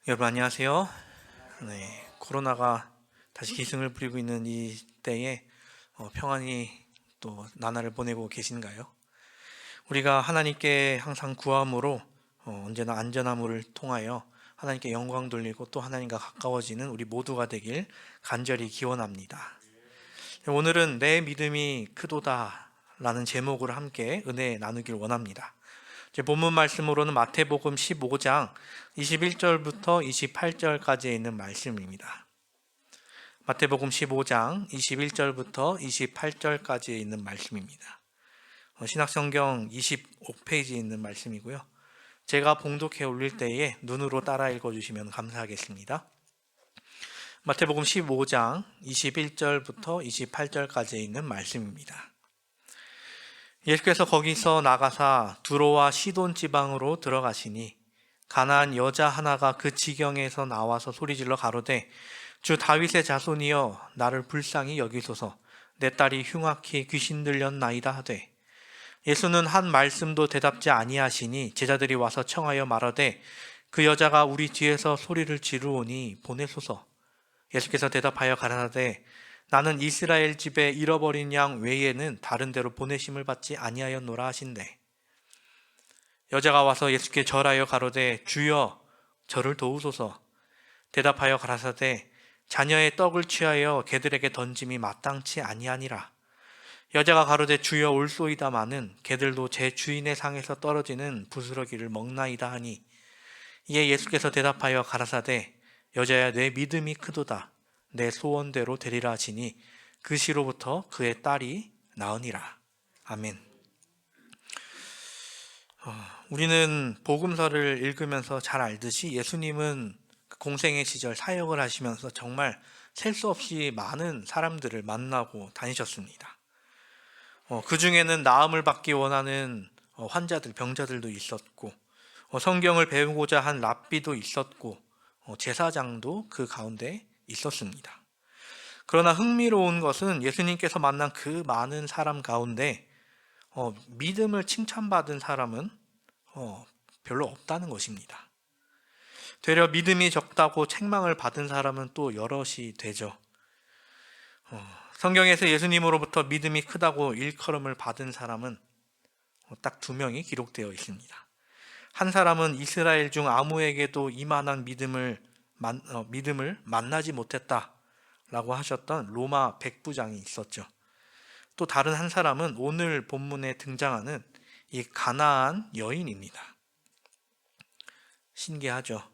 여러분 안녕하세요. 코로나가 다시 기승을 부리고 있는 이 때에 평안히 또 나날을 보내고 계신가요? 우리가 하나님께 항상 구함으로 언제나 안전함을 통하여 하나님께 영광 돌리고 또 하나님과 가까워지는 우리 모두가 되길 간절히 기원합니다. 오늘은 내 믿음이 크도다 라는 제목으로 함께 은혜 나누길 원합니다. 본문 말씀으로는 마태복음 15장 21절부터 28절까지에 있는 말씀입니다. 마태복음 15장 21절부터 28절까지에 있는 말씀입니다. 신약성경 25페이지에 있는 말씀이고요. 제가 봉독해 올릴 때에 눈으로 따라 읽어주시면 감사하겠습니다. 마태복음 15장 21절부터 28절까지에 있는 말씀입니다. 예수께서 거기서 나가사 두로와 시돈 지방으로 들어가시니 가나안 여자 하나가 그 지경에서 나와서 소리질러 가로되 주 다윗의 자손이여 나를 불쌍히 여기소서 내 딸이 흉악히 귀신 들렸나이다 하되 예수는 한 말씀도 대답지 아니하시니 제자들이 와서 청하여 말하되 그 여자가 우리 뒤에서 소리를 지르오니 보내소서. 예수께서 대답하여 가라사대 나는 이스라엘 집에 잃어버린 양 외에는 다른 데로 보내심을 받지 아니하였노라 하신대. 여자가 와서 예수께 절하여 가로되 주여 저를 도우소서. 대답하여 가라사대 자녀의 떡을 취하여 개들에게 던짐이 마땅치 아니하니라. 여자가 가로되 주여 올소이다마는 개들도 제 주인의 상에서 떨어지는 부스러기를 먹나이다 하니 이에 예수께서 대답하여 가라사대 여자야 내 믿음이 크도다. 내 소원대로 되리라 하시니 그 시로부터 그의 딸이 나으니라. 아멘. 우리는 복음서를 읽으면서 잘 알듯이 예수님은 공생의 시절 사역을 하시면서 정말 셀 수 없이 많은 사람들을 만나고 다니셨습니다. 그 중에는 나음을 받기 원하는 환자들, 병자들도 있었고 성경을 배우고자 한 랍비도 있었고 제사장도 그 가운데 있었습니다. 그러나 흥미로운 것은 예수님께서 만난 그 많은 사람 가운데 믿음을 칭찬받은 사람은 별로 없다는 것입니다. 되려 믿음이 적다고 책망을 받은 사람은 또 여럿이 되죠. 성경에서 예수님으로부터 믿음이 크다고 일컬음을 받은 사람은 딱 2명이 기록되어 있습니다. 한 사람은 이스라엘 중 아무에게도 이만한 믿음을 만나지 못했다라고 하셨던 로마 백부장이 있었죠. 또 다른 한 사람은 오늘 본문에 등장하는 이 가나안 여인입니다. 신기하죠.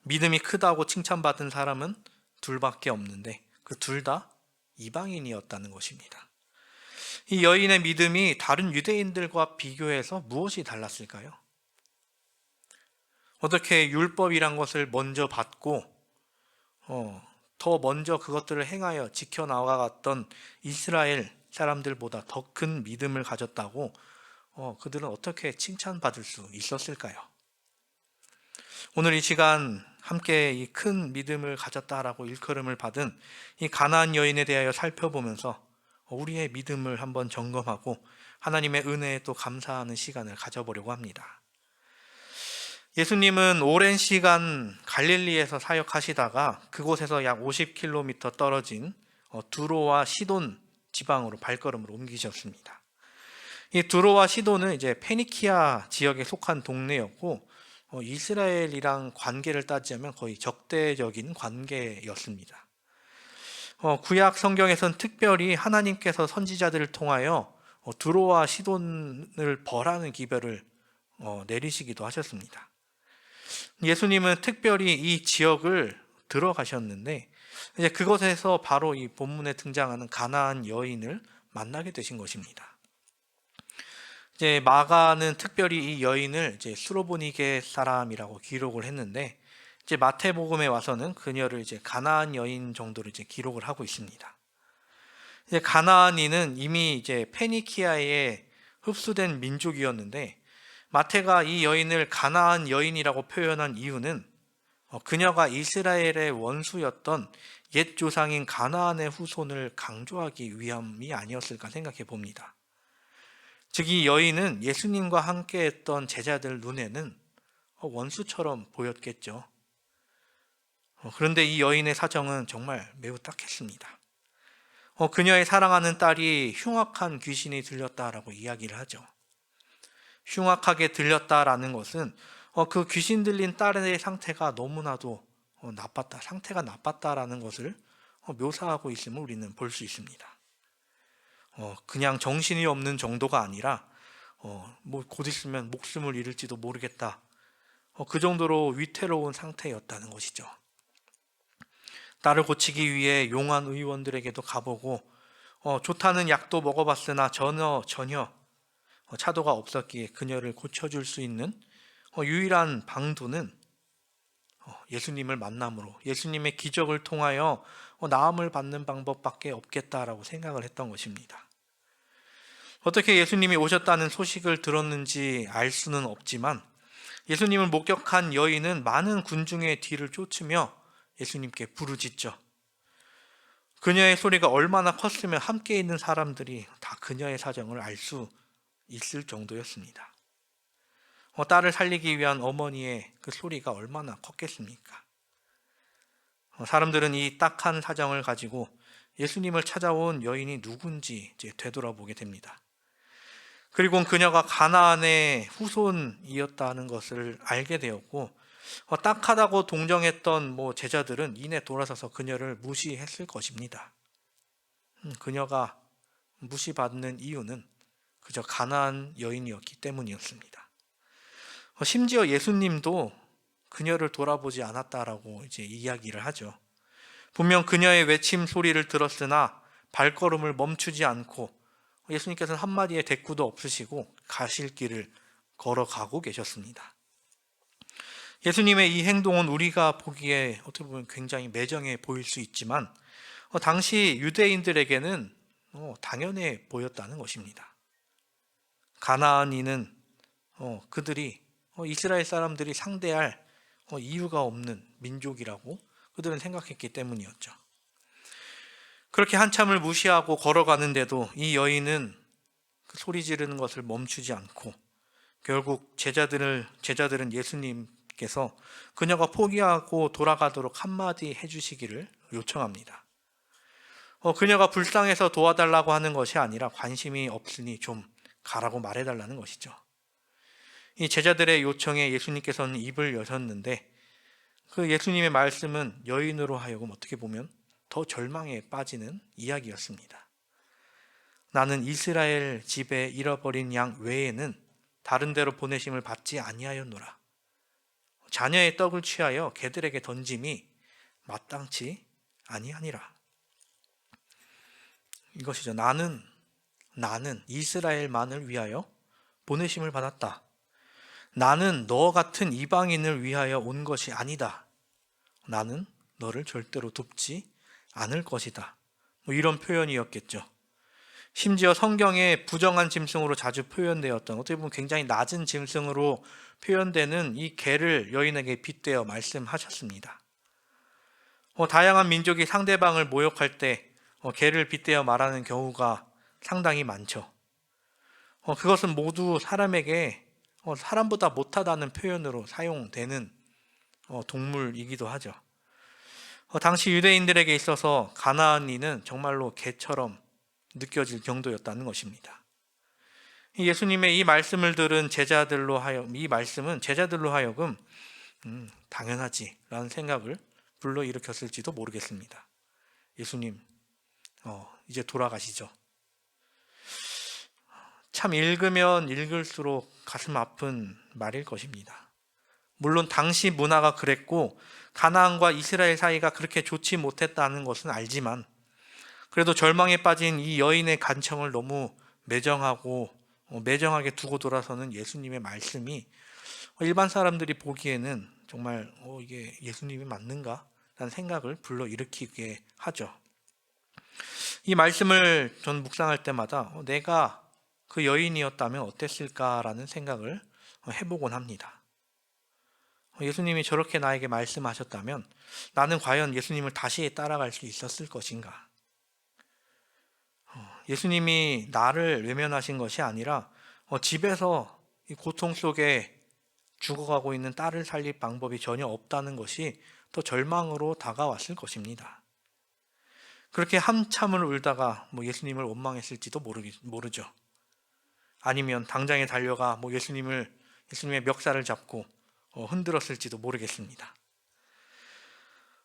믿음이 크다고 칭찬받은 사람은 2밖에 없는데 그 2 다 이방인이었다는 것입니다. 이 여인의 믿음이 다른 유대인들과 비교해서 무엇이 달랐을까요? 어떻게 율법이란 것을 먼저 받고 더 먼저 그것들을 행하여 지켜나가갔던 이스라엘 사람들보다 더 큰 믿음을 가졌다고 그들은 어떻게 칭찬받을 수 있었을까요? 오늘 이 시간 함께 이 큰 믿음을 가졌다라고 일컬음을 받은 이 가나안 여인에 대하여 살펴보면서 우리의 믿음을 한번 점검하고 하나님의 은혜에 또 감사하는 시간을 가져보려고 합니다. 예수님은 오랜 시간 갈릴리에서 사역하시다가 그곳에서 약 50km 떨어진 두로와 시돈 지방으로 발걸음을 옮기셨습니다. 이 두로와 시돈은 이제 페니키아 지역에 속한 동네였고 이스라엘이랑 관계를 따지자면 거의 적대적인 관계였습니다. 구약 성경에서는 특별히 하나님께서 선지자들을 통하여 두로와 시돈을 벌하는 기별을 내리시기도 하셨습니다. 예수님은 특별히 이 지역을 들어가셨는데 이제 그것에서 바로 이 본문에 등장하는 가나안 여인을 만나게 되신 것입니다. 이제 마가는 특별히 이 여인을 이제 수로보니게 사람이라고 기록을 했는데 이제 마태복음에 와서는 그녀를 이제 가나안 여인 정도로 이제 기록을 하고 있습니다. 이제 가나안인은 이미 이제 페니키아에 흡수된 민족이었는데 마태가 이 여인을 가나안 여인이라고 표현한 이유는 그녀가 이스라엘의 원수였던 옛 조상인 가나안의 후손을 강조하기 위함이 아니었을까 생각해 봅니다. 즉 이 여인은 예수님과 함께했던 제자들 눈에는 원수처럼 보였겠죠. 그런데 이 여인의 사정은 정말 매우 딱했습니다. 그녀의 사랑하는 딸이 흉악한 귀신이 들렸다라고 이야기를 하죠. 흉악하게 들렸다라는 것은 그 귀신 들린 딸의 상태가 너무나도 상태가 나빴다라는 것을 묘사하고 있음을 우리는 볼 수 있습니다. 그냥 정신이 없는 정도가 아니라 뭐 곧 있으면 목숨을 잃을지도 모르겠다. 그 정도로 위태로운 상태였다는 것이죠. 딸을 고치기 위해 용한 의원들에게도 가보고 좋다는 약도 먹어봤으나 전혀 차도가 없었기에 그녀를 고쳐줄 수 있는 유일한 방도는 예수님을 만남으로 예수님의 기적을 통하여 나음을 받는 방법밖에 없겠다라고 생각을 했던 것입니다. 어떻게 예수님이 오셨다는 소식을 들었는지 알 수는 없지만 예수님을 목격한 여인은 많은 군중의 뒤를 쫓으며 예수님께 부르짖죠. 그녀의 소리가 얼마나 컸으면 함께 있는 사람들이 다 그녀의 사정을 알 수 있을 정도였습니다. 딸을 살리기 위한 어머니의 그 소리가 얼마나 컸겠습니까? 사람들은 이 딱한 사정을 가지고 예수님을 찾아온 여인이 누군지 이제 되돌아보게 됩니다. 그리고 그녀가 가나안의 후손이었다는 것을 알게 되었고 딱하다고 동정했던 제자들은 이내 돌아서서 그녀를 무시했을 것입니다. 그녀가 무시받는 이유는 그저 가나안 여인이었기 때문이었습니다. 심지어 예수님도 그녀를 돌아보지 않았다라고 이제 이야기를 하죠. 분명 그녀의 외침 소리를 들었으나 발걸음을 멈추지 않고 예수님께서는 한마디의 대꾸도 없으시고 가실 길을 걸어가고 계셨습니다. 예수님의 이 행동은 우리가 보기에 어떻게 보면 굉장히 매정해 보일 수 있지만 당시 유대인들에게는 당연해 보였다는 것입니다. 가나안인은 그들이 이스라엘 사람들이 상대할 이유가 없는 민족이라고 그들은 생각했기 때문이었죠. 그렇게 한참을 무시하고 걸어가는데도 이 여인은 그 소리 지르는 것을 멈추지 않고 결국 제자들은 예수님께서 그녀가 포기하고 돌아가도록 한마디 해주시기를 요청합니다. 그녀가 불쌍해서 도와달라고 하는 것이 아니라 관심이 없으니 좀 가라고 말해달라는 것이죠. 이 제자들의 요청에 예수님께서는 입을 여셨는데 그 예수님의 말씀은 여인으로 하여금 어떻게 보면 더 절망에 빠지는 이야기였습니다. 나는 이스라엘 집에 잃어버린 양 외에는 다른 데로 보내심을 받지 아니하였노라. 자녀의 떡을 취하여 개들에게 던짐이 마땅치 아니하니라. 이것이죠. 나는 이스라엘만을 위하여 보내심을 받았다. 나는 너 같은 이방인을 위하여 온 것이 아니다. 나는 너를 절대로 돕지 않을 것이다. 이런 표현이었겠죠. 심지어 성경에 부정한 짐승으로 자주 표현되었던, 어떻게 보면 굉장히 낮은 짐승으로 표현되는 이 개를 여인에게 빗대어 말씀하셨습니다. 다양한 민족이 상대방을 모욕할 때 개를 빗대어 말하는 경우가 상당히 많죠. 그것은 모두 사람에게 사람보다 못하다는 표현으로 사용되는 동물이기도 하죠. 당시 유대인들에게 있어서 가나안인은 정말로 개처럼 느껴질 정도였다는 것입니다. 예수님의 이 말씀을 들은 이 말씀은 제자들로 하여금 당연하지 라는 생각을 불러일으켰을지도 모르겠습니다. 예수님 이제 돌아가시죠. 참 읽으면 읽을수록 가슴 아픈 말일 것입니다. 물론 당시 문화가 그랬고 가나안과 이스라엘 사이가 그렇게 좋지 못했다는 것은 알지만 그래도 절망에 빠진 이 여인의 간청을 너무 매정하게 두고 돌아서는 예수님의 말씀이 일반 사람들이 보기에는 정말 이게 예수님이 맞는가? 라는 생각을 불러일으키게 하죠. 이 말씀을 전 묵상할 때마다 내가 그 여인이었다면 어땠을까라는 생각을 해보곤 합니다. 예수님이 저렇게 나에게 말씀하셨다면 나는 과연 예수님을 다시 따라갈 수 있었을 것인가? 예수님이 나를 외면하신 것이 아니라 집에서 이 고통 속에 죽어가고 있는 딸을 살릴 방법이 전혀 없다는 것이 더 절망으로 다가왔을 것입니다. 그렇게 한참을 울다가 예수님을 원망했을지도 모르죠. 아니면 당장에 달려가 예수님의 멱살을 잡고 흔들었을지도 모르겠습니다.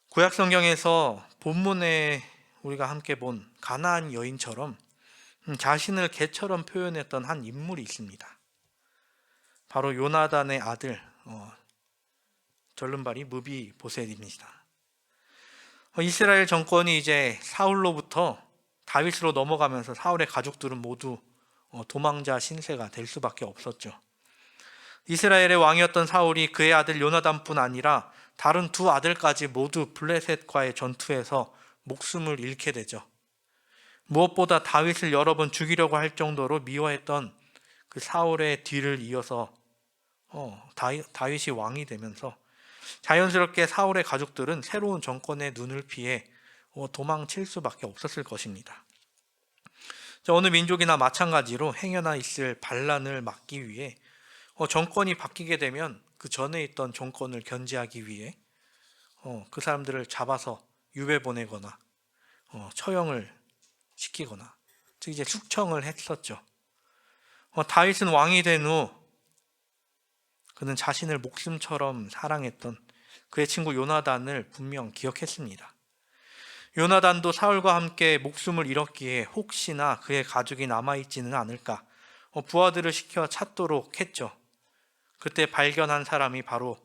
구약 성경에서 본문에 우리가 함께 본 가나안 여인처럼 자신을 개처럼 표현했던 한 인물이 있습니다. 바로 요나단의 아들 절름발이 무비보셋입니다. 이스라엘 정권이 이제 사울로부터 다윗으로 넘어가면서 사울의 가족들은 모두 도망자 신세가 될 수밖에 없었죠. 이스라엘의 왕이었던 사울이 그의 아들 요나단뿐 아니라 다른 두 아들까지 모두 블레셋과의 전투에서 목숨을 잃게 되죠. 무엇보다 다윗을 여러 번 죽이려고 할 정도로 미워했던 그 사울의 뒤를 이어서 다윗이 왕이 되면서 자연스럽게 사울의 가족들은 새로운 정권의 눈을 피해 도망칠 수밖에 없었을 것입니다. 어느 민족이나 마찬가지로 행여나 있을 반란을 막기 위해 정권이 바뀌게 되면 그 전에 있던 정권을 견제하기 위해 그 사람들을 잡아서 유배 보내거나 처형을 시키거나 즉 이제 숙청을 했었죠. 다윗은 왕이 된 후 그는 자신을 목숨처럼 사랑했던 그의 친구 요나단을 분명 기억했습니다. 요나단도 사울과 함께 목숨을 잃었기에 혹시나 그의 가족이 남아있지는 않을까 부하들을 시켜 찾도록 했죠. 그때 발견한 사람이 바로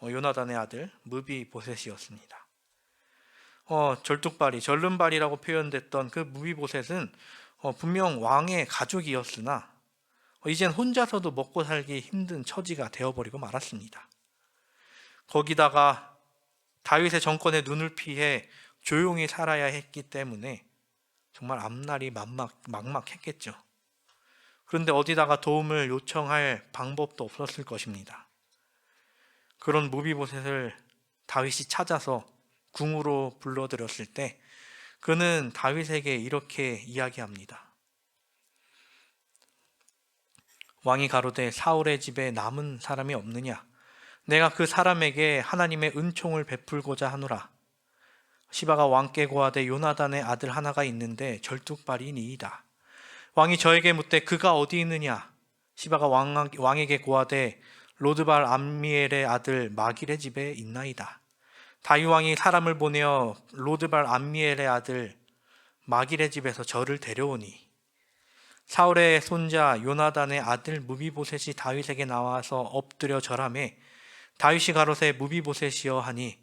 요나단의 아들 무비보셋이었습니다. 절름발이라고 표현됐던 그 무비보셋은 분명 왕의 가족이었으나 이젠 혼자서도 먹고 살기 힘든 처지가 되어버리고 말았습니다. 거기다가 다윗의 정권의 눈을 피해 조용히 살아야 했기 때문에 정말 앞날이 막막했겠죠. 그런데 어디다가 도움을 요청할 방법도 없었을 것입니다. 그런 무비보셋을 다윗이 찾아서 궁으로 불러들였을 때 그는 다윗에게 이렇게 이야기합니다. 왕이 가로되 사울의 집에 남은 사람이 없느냐? 내가 그 사람에게 하나님의 은총을 베풀고자 하노라. 시바가 왕께 고하되 요나단의 아들 하나가 있는데 절뚝발이니이다. 왕이 저에게 묻되 그가 어디 있느냐? 시바가 왕에게 고하되 로드발 암미엘의 아들 마길의 집에 있나이다. 다윗 왕이 사람을 보내어 로드발 암미엘의 아들 마길의 집에서 저를 데려오니 사울의 손자 요나단의 아들 무비보셋이 다윗에게 나와서 엎드려 절하매 다윗이 가로되 무비보셋이여 하니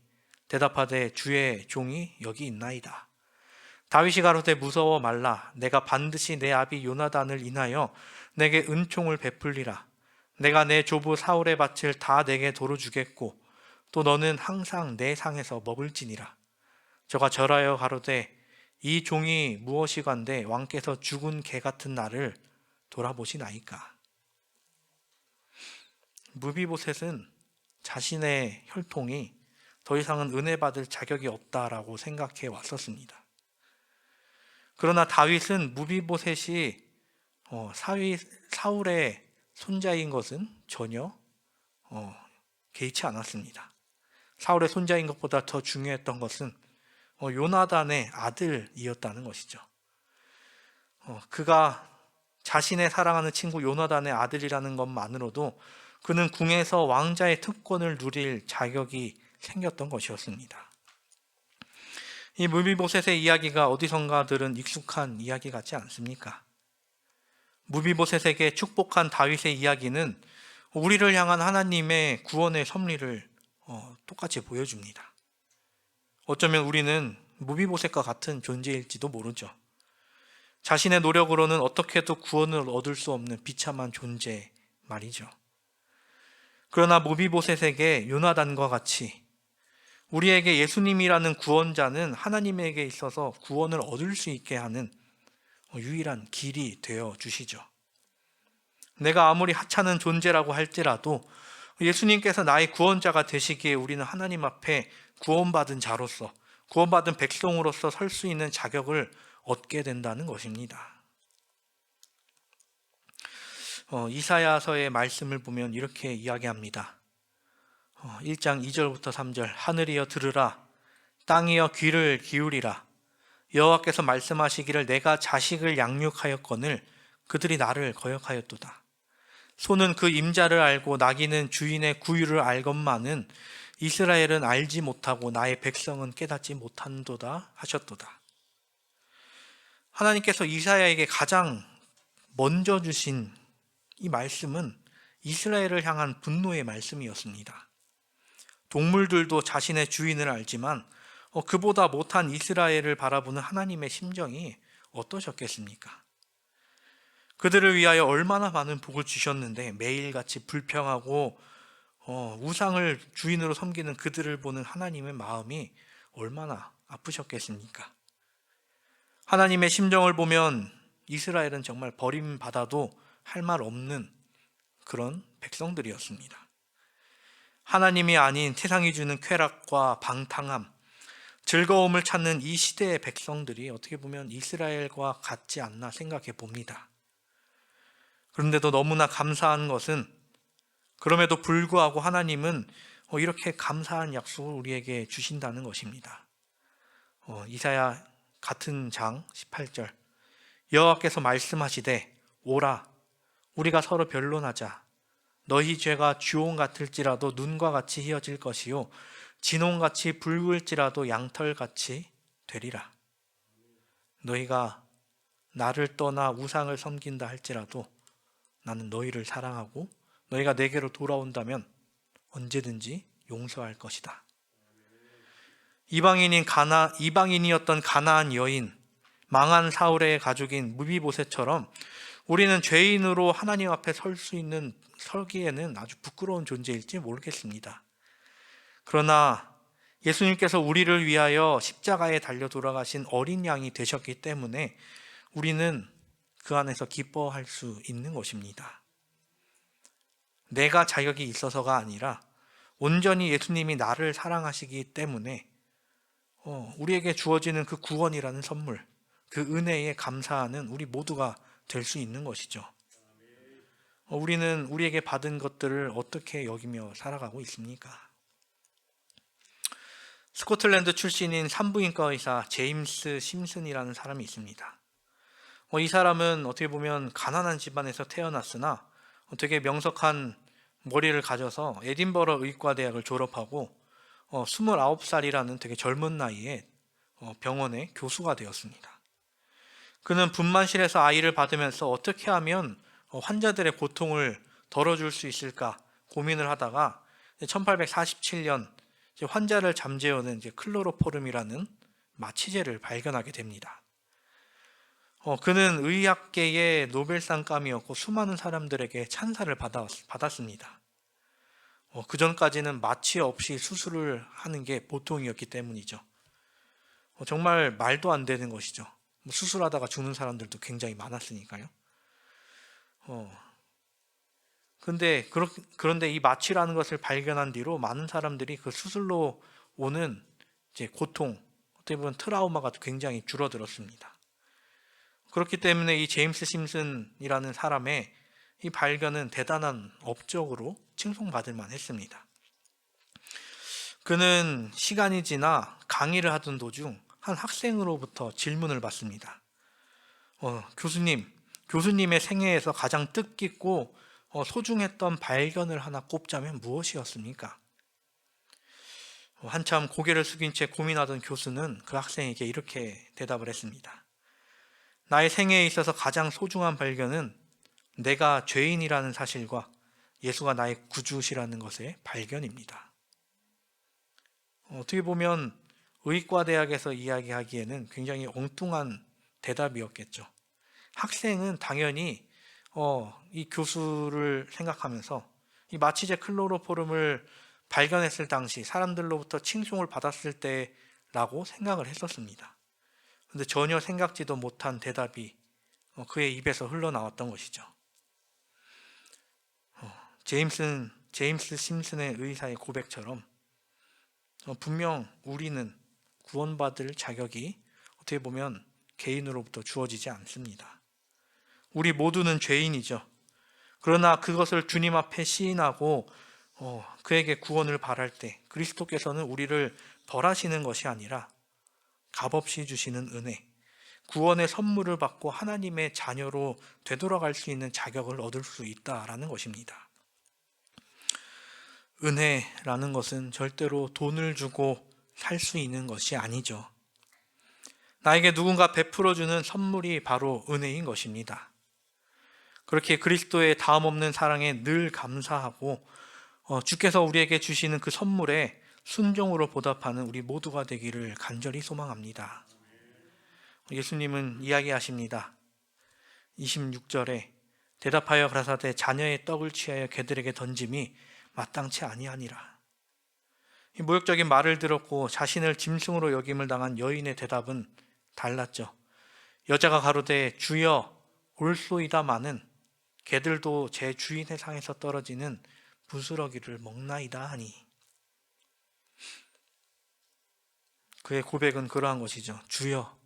대답하되 주의 종이 여기 있나이다. 다윗이 가로되 무서워 말라. 내가 반드시 내 아비 요나단을 인하여 내게 은총을 베풀리라. 내가 내 조부 사울의 밭을 다 내게 도로 주겠고 또 너는 항상 내 상에서 먹을지니라. 저가 절하여 가로되 이 종이 무엇이간데 왕께서 죽은 개 같은 나를 돌아보시나이까. 무비보셋은 자신의 혈통이 더 이상은 은혜 받을 자격이 없다라고 생각해 왔었습니다. 그러나 다윗은 무비보셋이 사울의 손자인 것은 전혀 개의치 않았습니다. 사울의 손자인 것보다 더 중요했던 것은 요나단의 아들이었다는 것이죠. 그가 자신의 사랑하는 친구 요나단의 아들이라는 것만으로도 그는 궁에서 왕자의 특권을 누릴 자격이 생겼던 것이었습니다. 이 무비보셋의 이야기가 어디선가 들은 익숙한 이야기 같지 않습니까? 무비보셋에게 축복한 다윗의 이야기는 우리를 향한 하나님의 구원의 섭리를 똑같이 보여줍니다. 어쩌면 우리는 무비보셋과 같은 존재일지도 모르죠. 자신의 노력으로는 어떻게도 구원을 얻을 수 없는 비참한 존재 말이죠. 그러나 무비보셋에게 요나단과 같이 우리에게 예수님이라는 구원자는 하나님에게 있어서 구원을 얻을 수 있게 하는 유일한 길이 되어 주시죠. 내가 아무리 하찮은 존재라고 할지라도 예수님께서 나의 구원자가 되시기에 우리는 하나님 앞에 구원받은 자로서, 구원받은 백성으로서 설 수 있는 자격을 얻게 된다는 것입니다. 이사야서의 말씀을 보면 이렇게 이야기합니다. 1장 2절부터 3절, 하늘이여 들으라, 땅이여 귀를 기울이라. 여호와께서 말씀하시기를 내가 자식을 양육하였거늘 그들이 나를 거역하였도다. 소는 그 임자를 알고 나귀는 주인의 구유를 알건만은 이스라엘은 알지 못하고 나의 백성은 깨닫지 못한도다 하셨도다. 하나님께서 이사야에게 가장 먼저 주신 이 말씀은 이스라엘을 향한 분노의 말씀이었습니다. 동물들도 자신의 주인을 알지만 그보다 못한 이스라엘을 바라보는 하나님의 심정이 어떠셨겠습니까? 그들을 위하여 얼마나 많은 복을 주셨는데 매일같이 불평하고 우상을 주인으로 섬기는 그들을 보는 하나님의 마음이 얼마나 아프셨겠습니까? 하나님의 심정을 보면 이스라엘은 정말 버림받아도 할 말 없는 그런 백성들이었습니다. 하나님이 아닌 세상이 주는 쾌락과 방탕함, 즐거움을 찾는 이 시대의 백성들이 어떻게 보면 이스라엘과 같지 않나 생각해 봅니다. 그런데도 너무나 감사한 것은 그럼에도 불구하고 하나님은 이렇게 감사한 약속을 우리에게 주신다는 것입니다. 이사야 같은 장 18절, 여호와께서 말씀하시되 오라 우리가 서로 변론하자. 너희 죄가 주홍 같을지라도 눈과 같이 희어질 것이요 진홍같이 붉을지라도 양털같이 되리라. 너희가 나를 떠나 우상을 섬긴다 할지라도 나는 너희를 사랑하고 너희가 내게로 돌아온다면 언제든지 용서할 것이다. 이방인이었던 가나안 여인, 망한 사울의 가족인 무비보셋처럼 우리는 죄인으로 하나님 앞에 설기에는 아주 부끄러운 존재일지 모르겠습니다. 그러나 예수님께서 우리를 위하여 십자가에 달려 돌아가신 어린 양이 되셨기 때문에 우리는 그 안에서 기뻐할 수 있는 것입니다. 내가 자격이 있어서가 아니라 온전히 예수님이 나를 사랑하시기 때문에 우리에게 주어지는 그 구원이라는 선물, 그 은혜에 감사하는 우리 모두가 될 수 있는 것이죠. 우리는 우리에게 받은 것들을 어떻게 여기며 살아가고 있습니까? 스코틀랜드 출신인 산부인과 의사 제임스 심슨이라는 사람이 있습니다. 이 사람은 어떻게 보면 가난한 집안에서 태어났으나 되게 명석한 머리를 가져서 에딘버러 의과대학을 졸업하고 29살이라는 되게 젊은 나이에 병원의 교수가 되었습니다. 그는 분만실에서 아이를 받으면서 어떻게 하면 환자들의 고통을 덜어줄 수 있을까 고민을 하다가 1847년 환자를 잠재우는 클로로포름이라는 마취제를 발견하게 됩니다. 그는 의학계의 노벨상감이었고 수많은 사람들에게 찬사를 받았습니다. 그 전까지는 마취 없이 수술을 하는 게 보통이었기 때문이죠. 정말 말도 안 되는 것이죠. 수술하다가 죽는 사람들도 굉장히 많았으니까요. 그런데 이 마취라는 것을 발견한 뒤로 많은 사람들이 그 수술로 오는 고통, 어떻게 보면 트라우마가 굉장히 줄어들었습니다. 그렇기 때문에 이 제임스 심슨이라는 사람의 이 발견은 대단한 업적으로 칭송받을 만했습니다. 그는 시간이 지나 강의를 하던 도중 한 학생으로부터 질문을 받습니다. 교수님의 생애에서 가장 뜻깊고 소중했던 발견을 하나 꼽자면 무엇이었습니까? 한참 고개를 숙인 채 고민하던 교수는 그 학생에게 이렇게 대답을 했습니다. 나의 생애에 있어서 가장 소중한 발견은 내가 죄인이라는 사실과 예수가 나의 구주시라는 것의 발견입니다. 어떻게 보면 의과대학에서 이야기하기에는 굉장히 엉뚱한 대답이었겠죠. 학생은 당연히 이 교수를 생각하면서 이 마취제 클로로포름을 발견했을 당시 사람들로부터 칭송을 받았을 때라고 생각을 했었습니다. 그런데 전혀 생각지도 못한 대답이 그의 입에서 흘러나왔던 것이죠. 제임스 제임스 심슨의 의사의 고백처럼 분명 우리는 구원받을 자격이 어떻게 보면 개인으로부터 주어지지 않습니다. 우리 모두는 죄인이죠. 그러나 그것을 주님 앞에 시인하고 그에게 구원을 바랄 때 그리스도께서는 우리를 벌하시는 것이 아니라 값없이 주시는 은혜, 구원의 선물을 받고 하나님의 자녀로 되돌아갈 수 있는 자격을 얻을 수 있다라는 것입니다. 은혜라는 것은 절대로 돈을 주고 살 수 있는 것이 아니죠. 나에게 누군가 베풀어주는 선물이 바로 은혜인 것입니다. 그렇게 그리스도의 다음없는 사랑에 늘 감사하고 주께서 우리에게 주시는 그 선물에 순종으로 보답하는 우리 모두가 되기를 간절히 소망합니다. 예수님은 이야기하십니다. 26절에 대답하여 가라사대 자녀의 떡을 취하여 개들에게 던짐이 마땅치 아니하니라. 이 모욕적인 말을 들었고 자신을 짐승으로 여김을 당한 여인의 대답은 달랐죠. 여자가 가로되 주여 올소이다마는 개들도 제 주인의 상에서 떨어지는 부스러기를 먹나이다 하니. 그의 고백은 그러한 것이죠. 주여,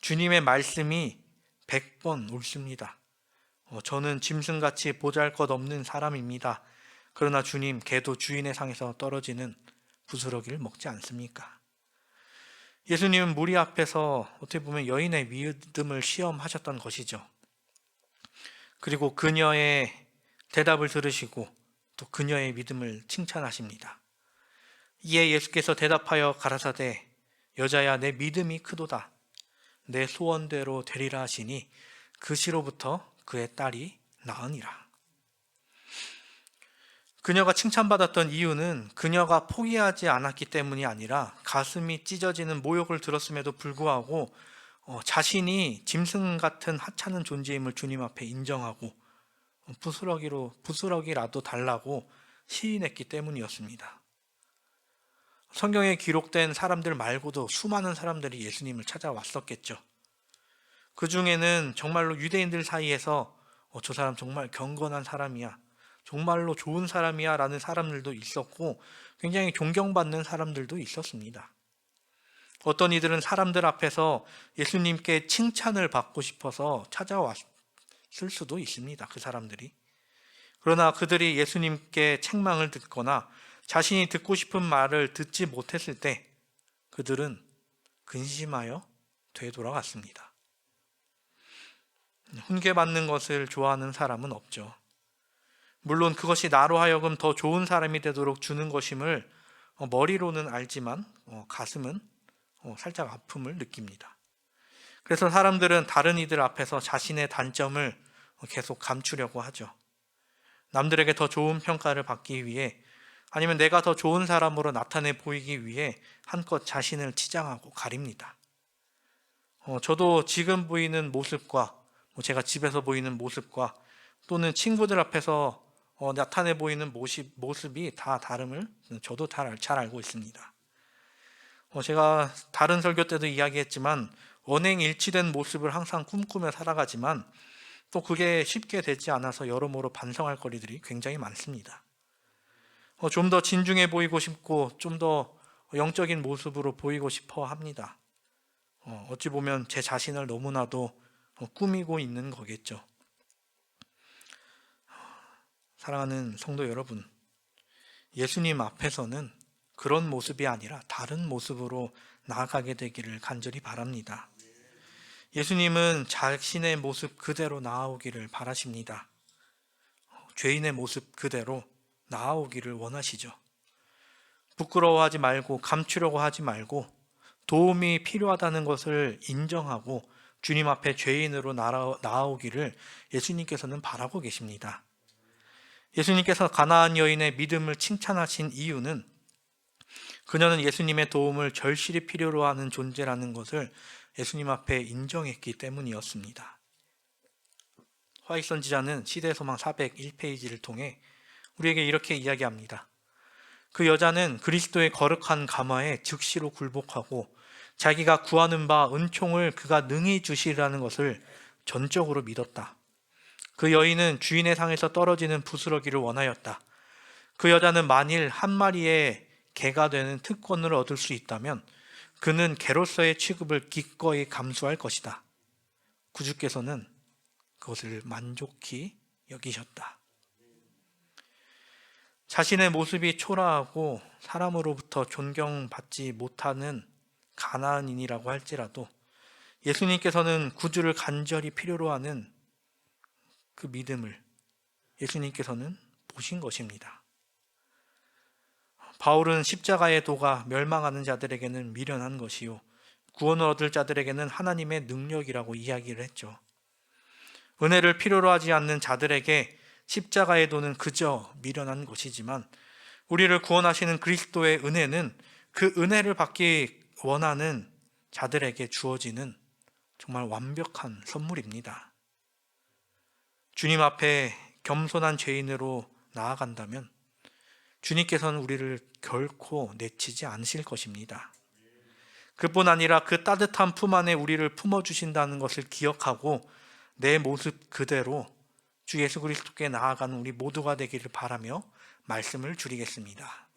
주님의 말씀이 100번 옳습니다. 저는 짐승같이 보잘것없는 사람입니다. 그러나 주님, 개도 주인의 상에서 떨어지는 부스러기를 먹지 않습니까? 예수님은 무리 앞에서 어떻게 보면 여인의 믿음을 시험하셨던 것이죠. 그리고 그녀의 대답을 들으시고 또 그녀의 믿음을 칭찬하십니다. 이에 예수께서 대답하여 가라사대 여자야 내 믿음이 크도다. 내 소원대로 되리라 하시니 그 시로부터 그의 딸이 나으니라. 그녀가 칭찬받았던 이유는 그녀가 포기하지 않았기 때문이 아니라 가슴이 찢어지는 모욕을 들었음에도 불구하고 자신이 짐승 같은 하찮은 존재임을 주님 앞에 인정하고 부스러기라도 달라고 시인했기 때문이었습니다. 성경에 기록된 사람들 말고도 수많은 사람들이 예수님을 찾아왔었겠죠. 그 중에는 정말로 유대인들 사이에서 저 사람 정말 경건한 사람이야, 정말로 좋은 사람이야 라는 사람들도 있었고 굉장히 존경받는 사람들도 있었습니다. 어떤 이들은 사람들 앞에서 예수님께 칭찬을 받고 싶어서 찾아왔을 수도 있습니다. 그 사람들이. 그러나 그들이 예수님께 책망을 듣거나 자신이 듣고 싶은 말을 듣지 못했을 때 그들은 근심하여 되돌아갔습니다. 훈계받는 것을 좋아하는 사람은 없죠. 물론 그것이 나로 하여금 더 좋은 사람이 되도록 주는 것임을 머리로는 알지만 가슴은 살짝 아픔을 느낍니다. 그래서 사람들은 다른 이들 앞에서 자신의 단점을 계속 감추려고 하죠. 남들에게 더 좋은 평가를 받기 위해 아니면 내가 더 좋은 사람으로 나타내 보이기 위해 한껏 자신을 치장하고 가립니다. 저도 지금 보이는 모습과 제가 집에서 보이는 모습과 또는 친구들 앞에서 나타내 보이는 모습이 다 다름을 저도 잘 알고 있습니다. 제가 다른 설교 때도 이야기했지만 언행일치된 모습을 항상 꿈꾸며 살아가지만 또 그게 쉽게 되지 않아서 여러모로 반성할 거리들이 굉장히 많습니다. 좀 더 진중해 보이고 싶고 좀 더 영적인 모습으로 보이고 싶어 합니다. 어찌 보면 제 자신을 너무나도 꾸미고 있는 거겠죠. 사랑하는 성도 여러분, 예수님 앞에서는 그런 모습이 아니라 다른 모습으로 나아가게 되기를 간절히 바랍니다. 예수님은 자신의 모습 그대로 나아오기를 바라십니다. 죄인의 모습 그대로 나아오기를 원하시죠. 부끄러워하지 말고 감추려고 하지 말고 도움이 필요하다는 것을 인정하고 주님 앞에 죄인으로 나아오기를 예수님께서는 바라고 계십니다. 예수님께서 가나안 여인의 믿음을 칭찬하신 이유는 그녀는 예수님의 도움을 절실히 필요로 하는 존재라는 것을 예수님 앞에 인정했기 때문이었습니다. 화이트 선지자는 시대의 소망 401페이지를 통해 우리에게 이렇게 이야기합니다. 그 여자는 그리스도의 거룩한 감화에 즉시로 굴복하고 자기가 구하는 바 은총을 그가 능히 주시리라는 것을 전적으로 믿었다. 그 여인은 주인의 상에서 떨어지는 부스러기를 원하였다. 그 여자는 만일 한 마리의 개가 되는 특권을 얻을 수 있다면 그는 개로서의 취급을 기꺼이 감수할 것이다. 구주께서는 그것을 만족히 여기셨다. 자신의 모습이 초라하고 사람으로부터 존경받지 못하는 가나안인이라고 할지라도 예수님께서는 구주를 간절히 필요로 하는 그 믿음을 예수님께서는 보신 것입니다. 바울은 십자가의 도가 멸망하는 자들에게는 미련한 것이요 구원을 얻을 자들에게는 하나님의 능력이라고 이야기를 했죠. 은혜를 필요로 하지 않는 자들에게 십자가의 도는 그저 미련한 것이지만 우리를 구원하시는 그리스도의 은혜는 그 은혜를 받기 원하는 자들에게 주어지는 정말 완벽한 선물입니다. 주님 앞에 겸손한 죄인으로 나아간다면 주님께서는 우리를 결코 내치지 않으실 것입니다. 그뿐 아니라 그 따뜻한 품 안에 우리를 품어주신다는 것을 기억하고 내 모습 그대로 주 예수 그리스도께 나아가는 우리 모두가 되기를 바라며 말씀을 줄이겠습니다.